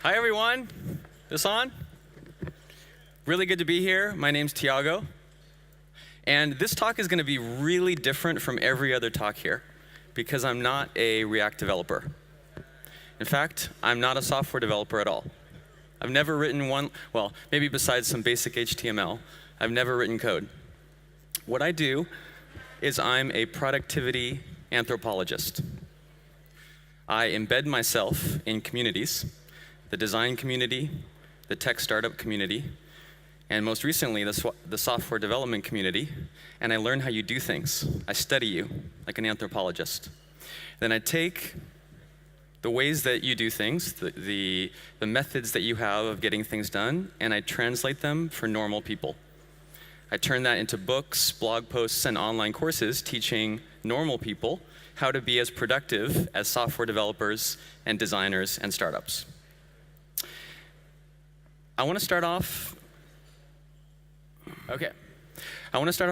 Hi, everyone. This on? Really good to be here. My name's Tiago. And this talk is going to be really different from every other talk here because I'm not a React developer. In fact, I'm not a software developer at all. I've never written one, well, maybe besides some basic HTML, I've never written code. What I do is I'm a productivity anthropologist. I embed myself in communities, the design community, the tech startup community, and most recently, the software development community, and I learn how you do things. I study you like an anthropologist. Then I take the ways that you do things, the methods that you have of getting things done, and I translate them for normal people. I turn that into books, blog posts, and online courses teaching normal people how to be as productive as software developers and designers and startups. I want to start off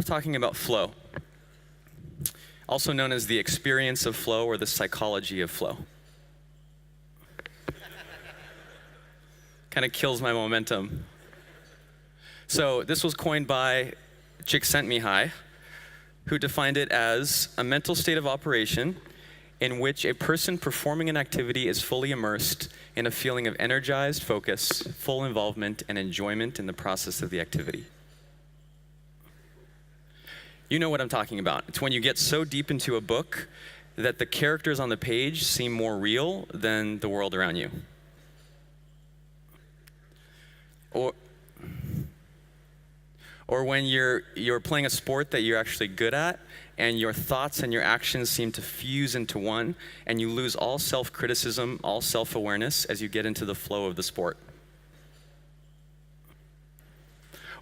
talking about flow, also known as the experience of flow or the psychology of flow. Kind of kills my momentum. So this was coined by Csikszentmihalyi, who defined it as a mental state of operation in which a person performing an activity is fully immersed in a feeling of energized focus, full involvement, and enjoyment in the process of the activity. You know what I'm talking about. It's when you get so deep into a book that the characters on the page seem more real than the world around you. Or when you're playing a sport that you're actually good at, and your thoughts and your actions seem to fuse into one, and you lose all self-criticism, all self-awareness as you get into the flow of the sport.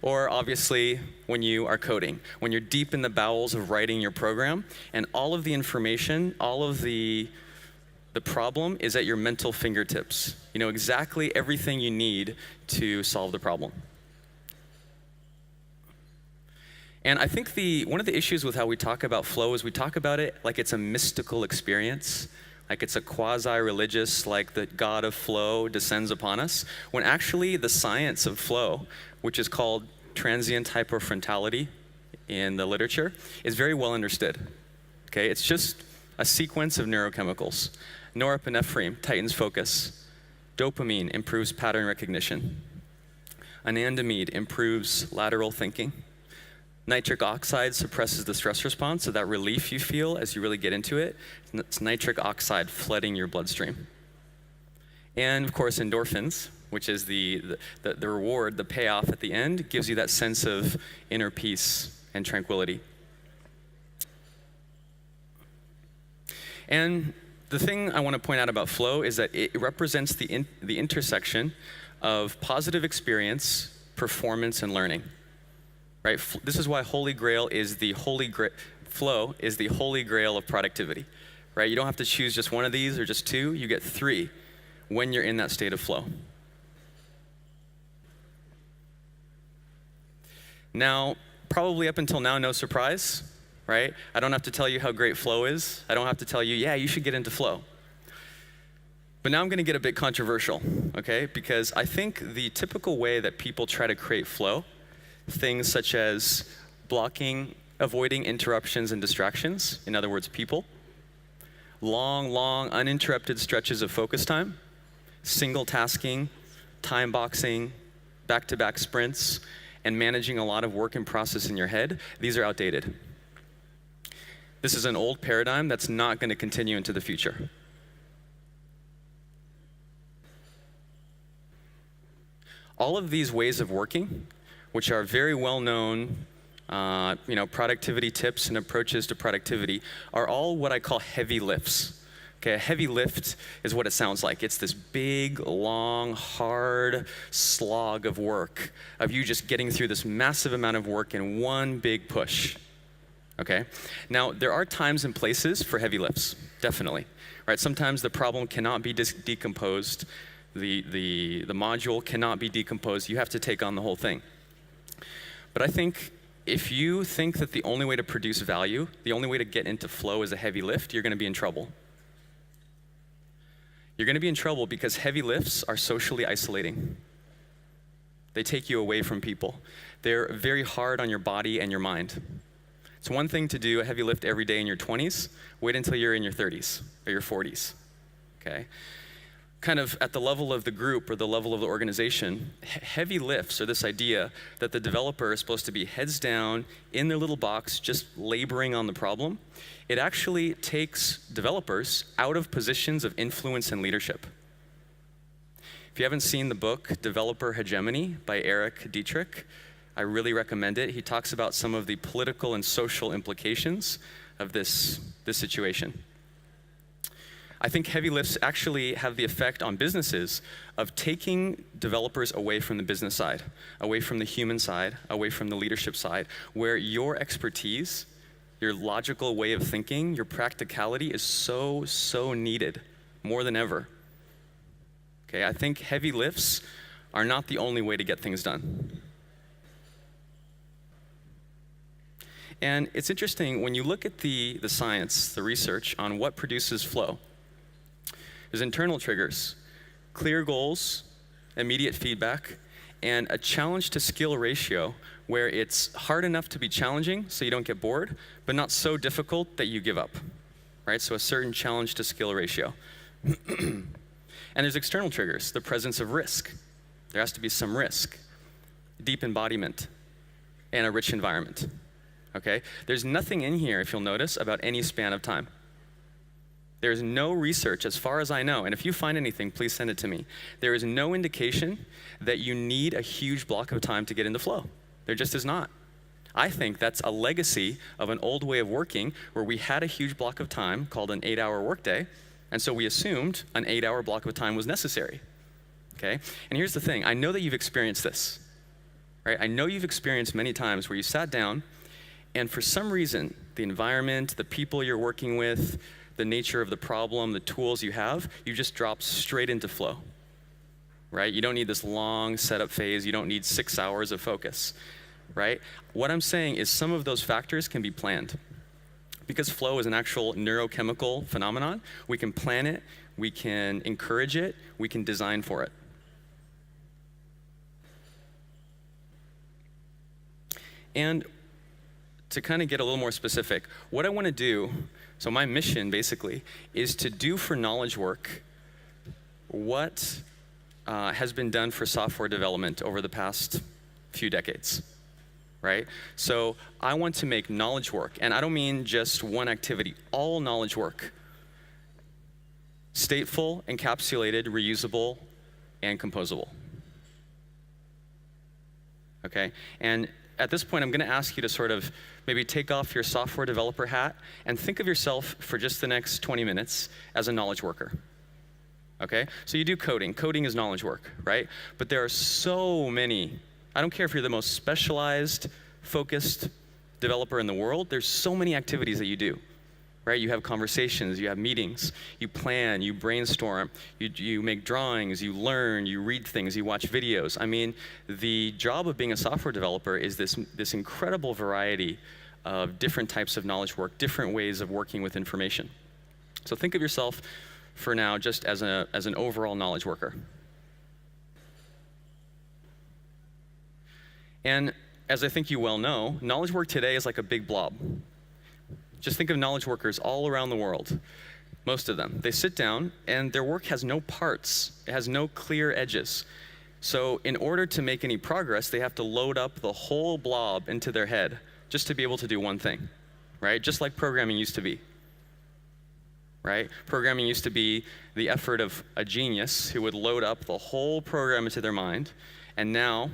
Or obviously, when you are coding, when you're deep in the bowels of writing your program, and all of the information, all of the problem is at your mental fingertips. You know exactly everything you need to solve the problem. And I think one of the issues with how we talk about flow is we talk about it like it's a mystical experience, like it's a quasi-religious, like the god of flow descends upon us, when actually the science of flow, which is called transient hypofrontality in the literature, is very well understood. Okay, it's just a sequence of neurochemicals. Norepinephrine tightens focus. Dopamine improves pattern recognition. Anandamide improves lateral thinking. Nitric oxide suppresses the stress response, so that relief you feel as you really get into it, it's nitric oxide flooding your bloodstream. And of course, endorphins, which is the reward, the payoff at the end, gives you that sense of inner peace and tranquility. And the thing I want to point out about flow is that it represents the intersection of positive experience, performance, and learning. Right? This is why flow is the holy grail of productivity. Right? You don't have to choose just one of these or just two. You get three when you're in that state of flow. Now, probably up until now, no surprise, right? I don't have to tell you how great flow is. I don't have to tell you, yeah, you should get into flow. But now I'm going to get a bit controversial, okay? Because I think the typical way that people try to create flow, things such as avoiding interruptions and distractions, in other words, people, long, uninterrupted stretches of focus time, single tasking, time boxing, back-to-back sprints, and managing a lot of work in process in your head, these are outdated. This is an old paradigm that's not going to continue into the future. All of these ways of working, which are very well-known, productivity tips and approaches to productivity, are all what I call heavy lifts. Okay, a heavy lift is what it sounds like. It's this big, long, hard slog of work, of you just getting through this massive amount of work in one big push. Okay? Now, there are times and places for heavy lifts, definitely. Right? Sometimes the problem cannot be decomposed. The module cannot be decomposed. You have to take on the whole thing. But I think if you think that the only way to produce value, the only way to get into flow is a heavy lift, you're going to be in trouble. You're going to be in trouble because heavy lifts are socially isolating. They take you away from people. They're very hard on your body and your mind. It's one thing to do a heavy lift every day in your 20s. Wait until you're in your 30s or your 40s, okay? Kind of at the level of the group or the level of the organization, heavy lifts are this idea that the developer is supposed to be heads down in their little box, just laboring on the problem. It actually takes developers out of positions of influence and leadership. If you haven't seen the book Developer Hegemony by Eric Dietrich, I really recommend it. He talks about some of the political and social implications of this situation. I think heavy lifts actually have the effect on businesses of taking developers away from the business side, away from the human side, away from the leadership side, where your expertise, your logical way of thinking, your practicality is so needed, more than ever. Okay, I think heavy lifts are not the only way to get things done. And it's interesting, when you look at the science, the research on what produces flow, there's internal triggers, clear goals, immediate feedback, and a challenge to skill ratio where it's hard enough to be challenging so you don't get bored, but not so difficult that you give up, right? So a certain challenge to skill ratio. And there's external triggers, the presence of risk. There has to be some risk, deep embodiment, and a rich environment, okay? There's nothing in here, if you'll notice, about any span of time. There's no research, as far as I know, and if you find anything, please send it to me. There is no indication that you need a huge block of time to get into flow. There just is not. I think that's a legacy of an old way of working where we had a huge block of time called an 8-hour workday, and so we assumed an 8-hour block of time was necessary, okay? And here's the thing, I know that you've experienced this, right? I know you've experienced many times where you sat down, and for some reason, the environment, the people you're working with, the nature of the problem, the tools you have, you just drop straight into flow, right? You don't need this long setup phase. You don't need 6 hours of focus, right? What I'm saying is some of those factors can be planned. Because flow is an actual neurochemical phenomenon, we can plan it, we can encourage it, we can design for it. And to kind of get a little more specific, what I want to do, so my mission basically is to do for knowledge work what has been done for software development over the past few decades, right? So I want to make knowledge work, and I don't mean just one activity, all knowledge work, stateful, encapsulated, reusable, and composable. Okay, and at this point, I'm going to ask you to sort of maybe take off your software developer hat and think of yourself for just the next 20 minutes as a knowledge worker. Okay? So you do coding. Coding is knowledge work, right? But there are so many, I don't care if you're the most specialized, focused developer in the world, there's so many activities that you do. Right? You have conversations, you have meetings, you plan, you brainstorm, you make drawings, you learn, you read things, you watch videos. I mean, the job of being a software developer is this incredible variety of different types of knowledge work, different ways of working with information. So think of yourself for now just as an overall knowledge worker. And as I think you well know, knowledge work today is like a big blob. Just think of knowledge workers all around the world, most of them. They sit down and their work has no parts. It has no clear edges. So in order to make any progress, they have to load up the whole blob into their head just to be able to do one thing, right? Just like programming used to be, right? Programming used to be the effort of a genius who would load up the whole program into their mind, and now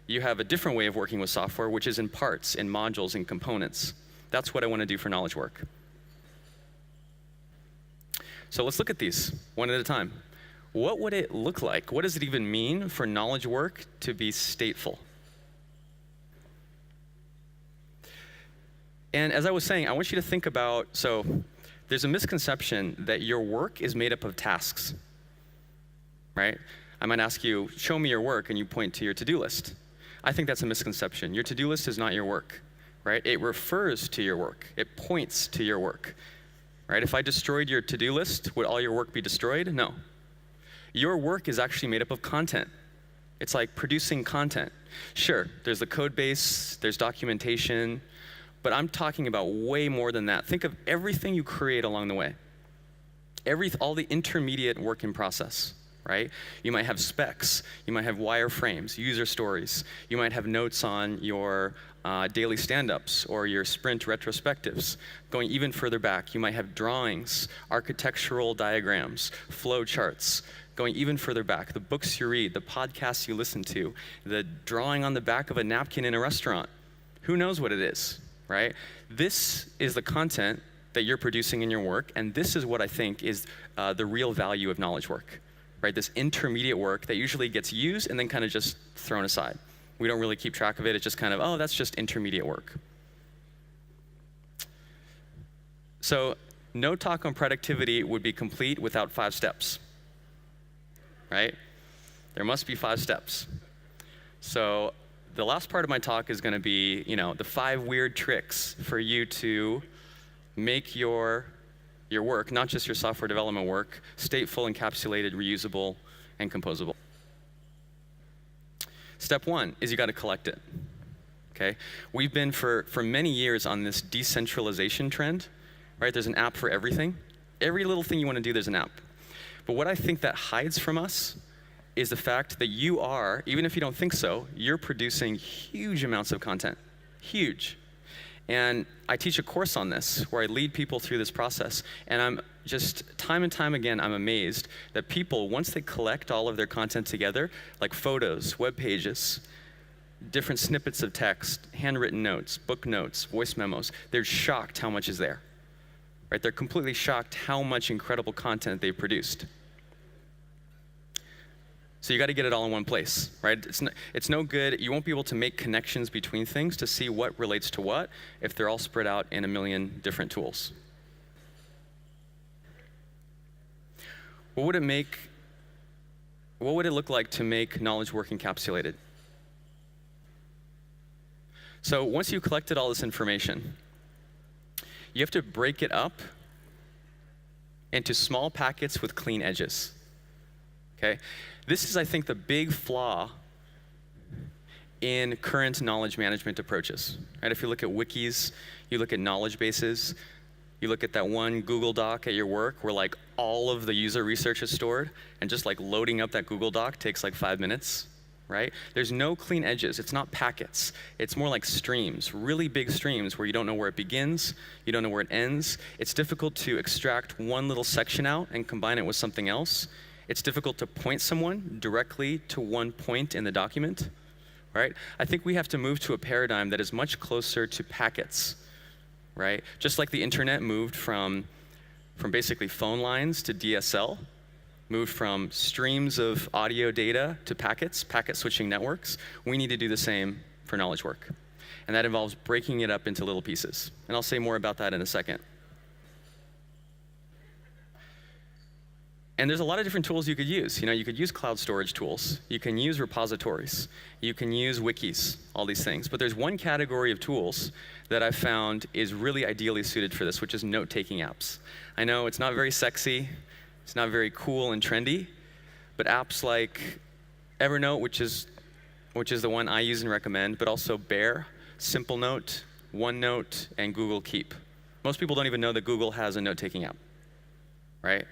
you have a different way of working with software, which is in parts, in modules, in components. That's what I want to do for knowledge work. So let's look at these one at a time. What would it look like? What does it even mean for knowledge work to be stateful? And as I was saying, I want you to think about, so there's a misconception that your work is made up of tasks, right? I might ask you, show me your work, and you point to your to-do list. I think that's a misconception. Your to-do list is not your work. Right? It refers to your work. It points to your work, right? If I destroyed your to-do list, would all your work be destroyed? No. Your work is actually made up of content. It's like producing content. Sure, there's the code base, there's documentation, but I'm talking about way more than that. Think of everything you create along the way. All the intermediate work in process, right? You might have specs, you might have wireframes, user stories, you might have notes on your daily stand-ups or your sprint retrospectives. Going even further back, you might have drawings, architectural diagrams, flow charts. Going even further back, the books you read, the podcasts you listen to, the drawing on the back of a napkin in a restaurant. Who knows what it is, right? This is the content that you're producing in your work, and this is what I think is the real value of knowledge work, right? This intermediate work that usually gets used and then kind of just thrown aside. We don't really keep track of it. It's just kind of, oh, that's just intermediate work. So no talk on productivity would be complete without 5 steps, right? There must be 5 steps. So the last part of my talk is going to be, the 5 weird tricks for you to make your work, not just your software development work, stateful, encapsulated, reusable, and composable. Step 1 is you got to collect it, okay? We've been for many years on this decentralization trend, right? There's an app for everything. Every little thing you want to do, there's an app. But what I think that hides from us is the fact that you are, even if you don't think so, you're producing huge amounts of content, huge. And I teach a course on this where I lead people through this process. And I'm just, time and time again, I'm amazed that people, once they collect all of their content together, like photos, web pages, different snippets of text, handwritten notes, book notes, voice memos, they're shocked how much is there, right? They're completely shocked how much incredible content they've produced. So you got to get it all in one place, right? It's no good. You won't be able to make connections between things to see what relates to what if they're all spread out in a million different tools. What would it look like to make knowledge work encapsulated? So once you've collected all this information, you have to break it up into small packets with clean edges, okay? This is, I think, the big flaw in current knowledge management approaches, right? If you look at wikis, you look at knowledge bases, you look at that one Google Doc at your work where like all of the user research is stored, and just like loading up that Google Doc takes like 5 minutes, right? There's no clean edges. It's not packets. It's more like streams, really big streams where you don't know where it begins, you don't know where it ends. It's difficult to extract one little section out and combine it with something else. It's difficult to point someone directly to one point in the document, right? I think we have to move to a paradigm that is much closer to packets, right? Just like the internet moved from basically phone lines to DSL, moved from streams of audio data to packets, packet switching networks, we need to do the same for knowledge work. And that involves breaking it up into little pieces. And I'll say more about that in a second. And there's a lot of different tools you could use. You could use cloud storage tools. You can use repositories. You can use wikis, all these things. But there's one category of tools that I've found is really ideally suited for this, which is note-taking apps. I know it's not very sexy. It's not very cool and trendy. But apps like Evernote, which is the one I use and recommend, but also Bear, SimpleNote, OneNote, and Google Keep. Most people don't even know that Google has a note-taking app, right?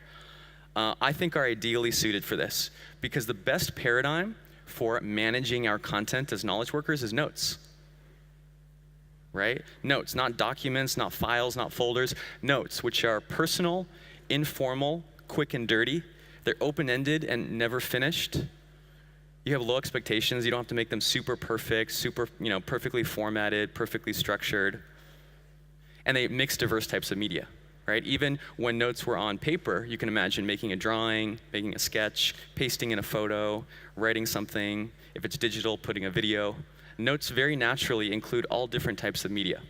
I think are ideally suited for this because the best paradigm for managing our content as knowledge workers is notes, right? Notes, not documents, not files, not folders. Notes, which are personal, informal, quick and dirty. They're open-ended and never finished. You have low expectations. You don't have to make them super perfect, perfectly formatted, perfectly structured. And they mix diverse types of media. Right? Even when notes were on paper, you can imagine making a drawing, making a sketch, pasting in a photo, writing something. If it's digital, putting a video. Notes very naturally include all different types of media.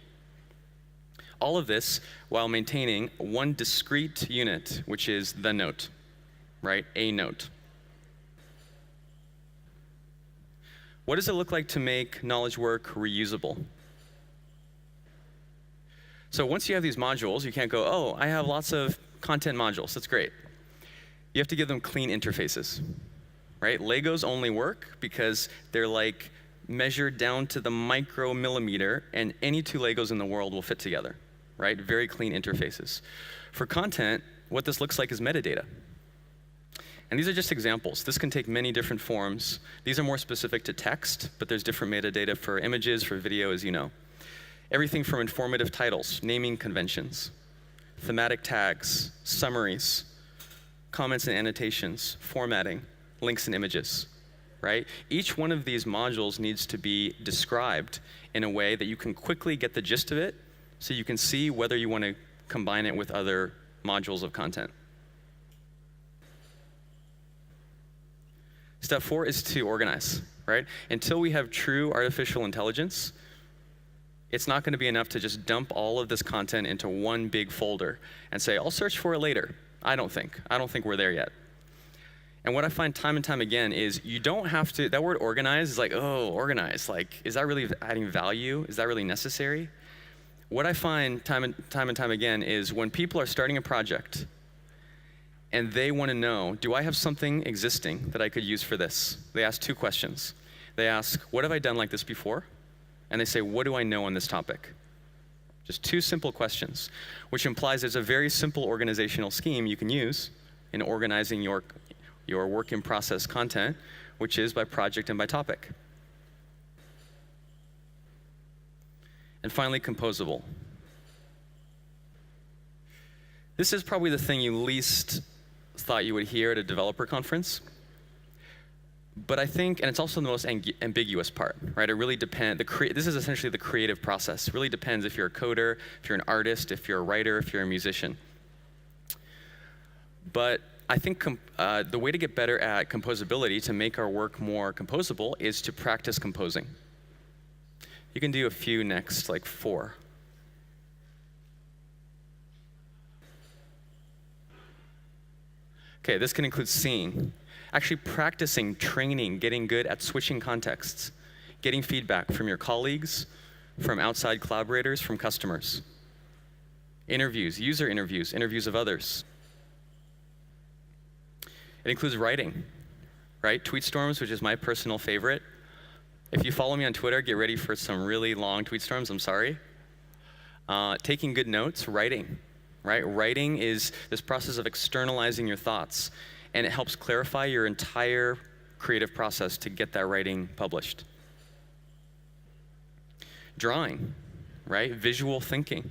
All of this while maintaining one discrete unit, which is the note, right? A note. What does it look like to make knowledge work reusable? So once you have these modules, you can't go, oh, I have lots of content modules. That's great. You have to give them clean interfaces, right? Legos only work because they're like measured down to the micromillimeter, and any two Legos in the world will fit together, right? Very clean interfaces. For content, what this looks like is metadata. And these are just examples. This can take many different forms. These are more specific to text, but there's different metadata for images, for video, as you know. Everything from informative titles, naming conventions, thematic tags, summaries, comments and annotations, formatting, links and images, right? Each one of these modules needs to be described in a way that you can quickly get the gist of it, so you can see whether you want to combine it with other modules of content. Step 4 is to organize, right? Until we have true artificial intelligence, it's not going to be enough to just dump all of this content into one big folder and say, I'll search for it later. I don't think we're there yet. And what I find time and time again is you don't have to, that word organize is like, oh, organize. Like, is that really adding value? Is that really necessary? What I find time and time again is when people are starting a project and they want to know, do I have something existing that I could use for this? They ask 2 questions. They ask, what have I done like this before? And they say, what do I know on this topic? Just 2 simple questions, which implies there's a very simple organizational scheme you can use in organizing your work in process content, which is by project and by topic. And finally, composable. This is probably the thing you least thought you would hear at a developer conference. But I think, and it's also the most ambiguous part, right? It really depends. This is essentially the creative process. It really depends if you're a coder, if you're an artist, if you're a writer, if you're a musician. But I think the way to get better at composability, to make our work more composable, is to practice composing. You can do a few next, like 4. Okay, this can include seeing. Actually practicing, training, getting good at switching contexts, getting feedback from your colleagues, from outside collaborators, from customers. Interviews, user interviews, interviews of others. It includes writing, right? Tweet storms, which is my personal favorite. If you follow me on Twitter, get ready for some really long tweet storms, I'm sorry. Taking good notes, writing, right? Writing is this process of externalizing your thoughts, and it helps clarify your entire creative process to get that writing published. Drawing, right? Visual thinking,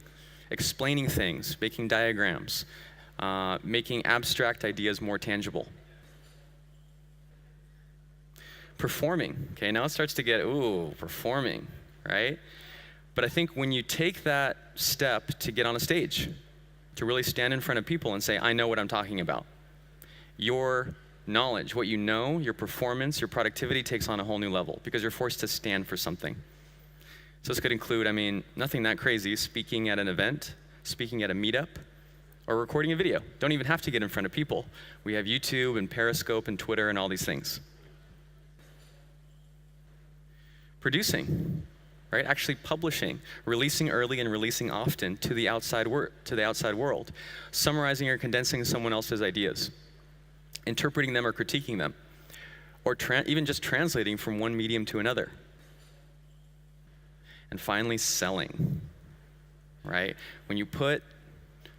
explaining things, making diagrams, making abstract ideas more tangible. Performing, okay, now it starts to get, performing, right? But I think when you take that step to get on a stage, to really stand in front of people and say, I know what I'm talking about, your knowledge, what you know, your performance, your productivity takes on a whole new level because you're forced to stand for something. So this could include, nothing that crazy, speaking at an event, speaking at a meetup, or recording a video. Don't even have to get in front of people. We have YouTube and Periscope and Twitter and all these things. Producing, right? Actually publishing, releasing early and releasing often to the outside world, summarizing or condensing someone else's ideas, interpreting them or critiquing them, or even just translating from one medium to another. And finally, selling, right? When you put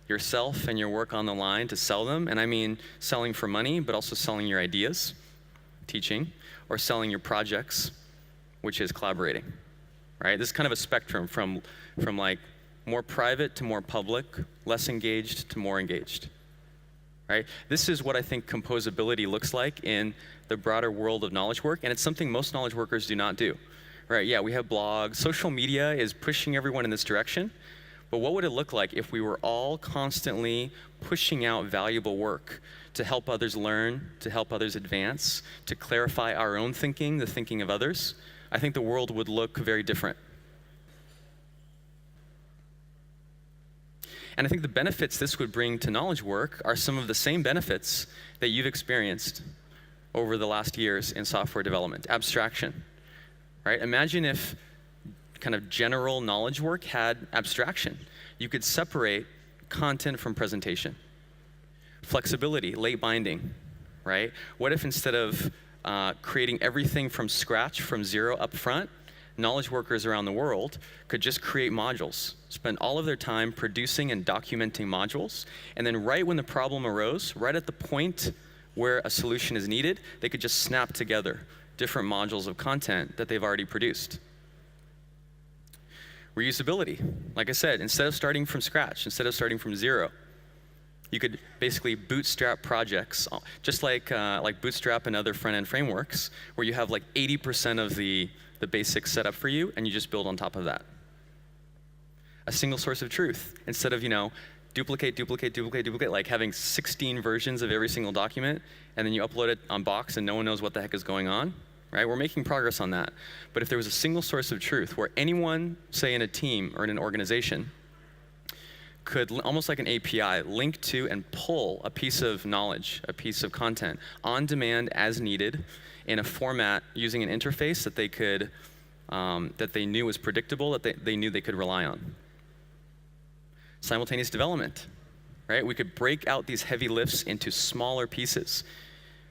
yourself and your work on the line to sell them, and I mean selling for money, but also selling your ideas, teaching, or selling your projects, which is collaborating, right? This is kind of a spectrum from like more private to more public, less engaged to more engaged, right? This is what I think composability looks like in the broader world of knowledge work, and it's something most knowledge workers do not do, right? Yeah, we have blogs. Social media is pushing everyone in this direction, but what would it look like if we were all constantly pushing out valuable work to help others learn, to help others advance, to clarify our own thinking, the thinking of others? I think the world would look very different. And I think the benefits this would bring to knowledge work are some of the same benefits that you've experienced over the last years in software development. Abstraction, right? Imagine if kind of general knowledge work had abstraction. You could separate content from presentation. Flexibility, late binding, right? What if instead of creating everything from scratch, from zero up front, knowledge workers around the world could just create modules, spend all of their time producing and documenting modules, and then right when the problem arose, right at the point where a solution is needed, they could just snap together different modules of content that they've already produced. Reusability. Like I said, instead of starting from scratch, instead of starting from zero, you could basically bootstrap projects, just like Bootstrap and other front-end frameworks, where you have like 80% of the basics set up for you, and you just build on top of that. A single source of truth, instead of, duplicate, like having 16 versions of every single document, and then you upload it on Box and no one knows what the heck is going on, right? We're making progress on that. But if there was a single source of truth where anyone, say in a team or in an organization, could, almost like an API, link to and pull a piece of knowledge, a piece of content, on demand as needed, in a format using an interface that they could, that they knew was predictable, that they knew they could rely on. Simultaneous development, right? We could break out these heavy lifts into smaller pieces,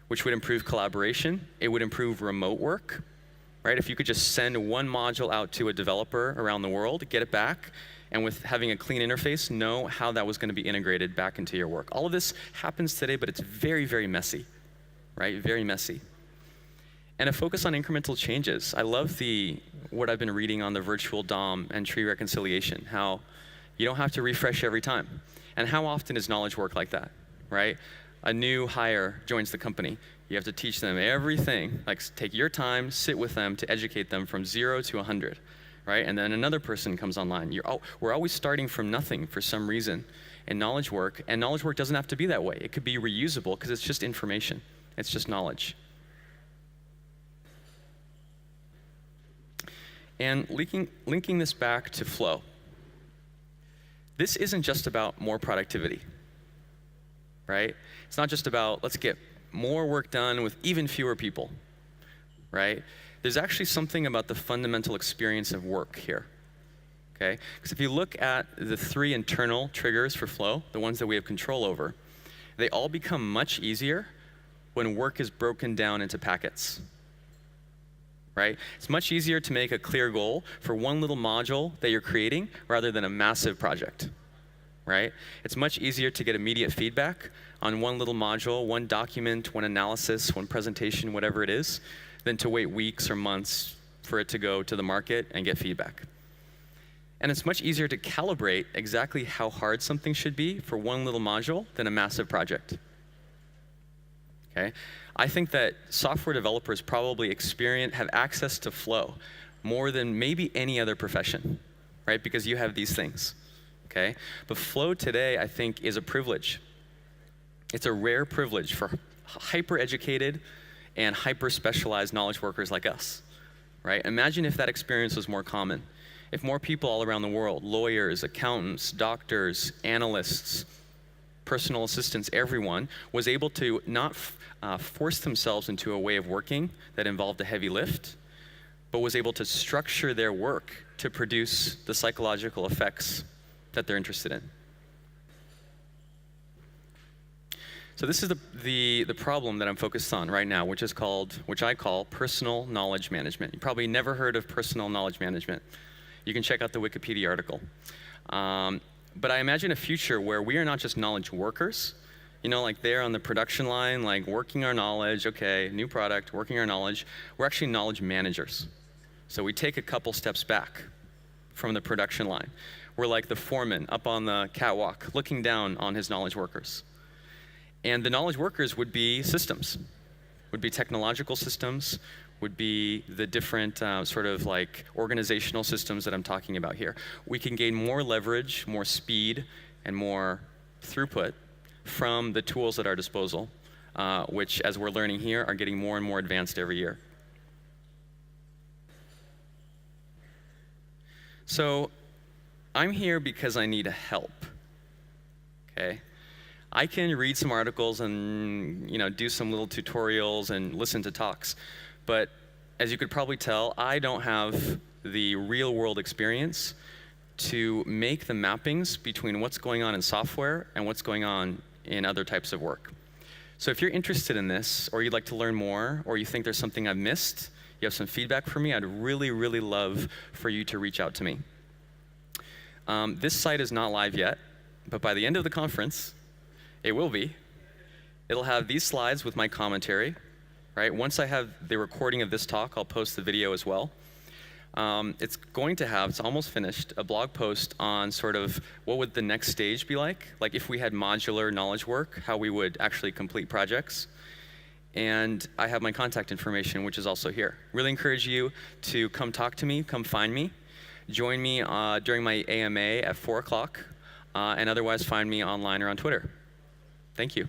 which would improve collaboration. It would improve remote work, right? If you could just send one module out to a developer around the world, get it back, and with having a clean interface, know how that was going to be integrated back into your work. All of this happens today, but it's very, very messy, right? Very messy. And a focus on incremental changes. I love what I've been reading on the virtual DOM and tree reconciliation, how you don't have to refresh every time. And how often is knowledge work like that, right? A new hire joins the company. You have to teach them everything, like take your time, sit with them to educate them from 0 to 100, right? And then another person comes online. We're always starting from nothing for some reason in knowledge work, and knowledge work doesn't have to be that way. It could be reusable because it's just information. It's just knowledge. And linking this back to flow. This isn't just about more productivity, right? It's not just about let's get more work done with even fewer people, right? There's actually something about the fundamental experience of work here, okay? Because if you look at the 3 internal triggers for flow, the ones that we have control over, they all become much easier when work is broken down into packets. Right? It's much easier to make a clear goal for one little module that you're creating rather than a massive project, right? It's much easier to get immediate feedback on one little module, one document, one analysis, one presentation, whatever it is, than to wait weeks or months for it to go to the market and get feedback. And it's much easier to calibrate exactly how hard something should be for one little module than a massive project. Okay? I think that software developers probably have access to flow more than maybe any other profession, right? Because you have these things, okay? But flow today, I think, is a privilege. It's a rare privilege for hyper-educated and hyper-specialized knowledge workers like us, right? Imagine if that experience was more common. If more people all around the world, lawyers, accountants, doctors, analysts, personal assistants, everyone, was able to not force themselves into a way of working that involved a heavy lift, but was able to structure their work to produce the psychological effects that they're interested in. So this is the problem that I'm focused on right now, which I call personal knowledge management. You probably never heard of personal knowledge management. You can check out the Wikipedia article. But I imagine a future where we are not just knowledge workers, like there on the production line, like working our knowledge, okay, new product, working our knowledge. We're actually knowledge managers. So we take a couple steps back from the production line. We're like the foreman up on the catwalk looking down on his knowledge workers. And the knowledge workers would be systems, would be technological systems, would be the different sort of like organizational systems that I'm talking about here. We can gain more leverage, more speed, and more throughput from the tools at our disposal, which, as we're learning here, are getting more and more advanced every year. So I'm here because I need help, okay? I can read some articles and do some little tutorials and listen to talks, but as you could probably tell, I don't have the real-world experience to make the mappings between what's going on in software and what's going on in other types of work. So if you're interested in this, or you'd like to learn more, or you think there's something I've missed, you have some feedback for me, I'd really, really love for you to reach out to me. This site is not live yet, but by the end of the conference, it will be. It'll have these slides with my commentary, right? Once I have the recording of this talk, I'll post the video as well. It's going to have, it's almost finished, a blog post on sort of what would the next stage be like if we had modular knowledge work, how we would actually complete projects. And I have my contact information, which is also here. Really encourage you to come talk to me, come find me. Join me during my AMA at 4 o'clock, and otherwise find me online or on Twitter. Thank you.